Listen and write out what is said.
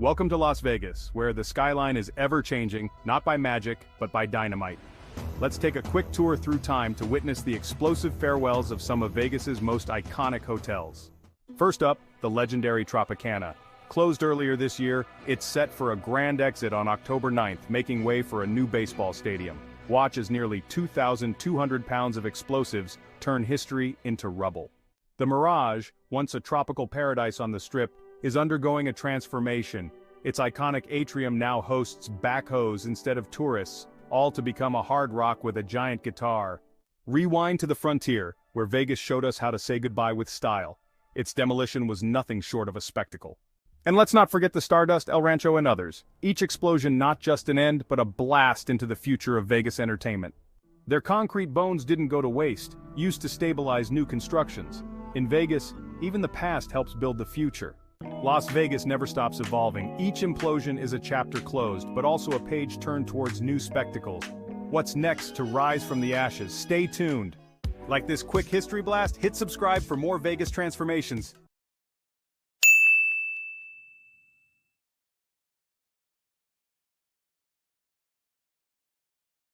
Welcome to Las Vegas, where the skyline is ever-changing, not by magic, but by dynamite. Let's take a quick tour through time to witness the explosive farewells of some of Vegas's most iconic hotels. First up, the legendary Tropicana. Closed earlier this year, it's set for a grand exit on October 9th, making way for a new baseball stadium. Watch as nearly 2,200 pounds of explosives turn history into rubble. The Mirage, once a tropical paradise on the Strip, is undergoing a transformation. Its iconic atrium now hosts backhoes instead of tourists, all to become a hard rock with a giant guitar. Rewind to the Frontier, where Vegas showed us how to say goodbye with style. Its demolition was nothing short of a spectacle. And let's not forget the Stardust, El Rancho, and others. Each explosion not just an end, but a blast into the future of Vegas entertainment. Their concrete bones didn't go to waste, used to stabilize new constructions. In Vegas, even the past helps build the future. Las Vegas never stops evolving. Each implosion is a chapter closed, but also a page turned towards new spectacles. What's next to rise from the ashes? Stay tuned. Like this quick history blast, hit subscribe for more Vegas transformations.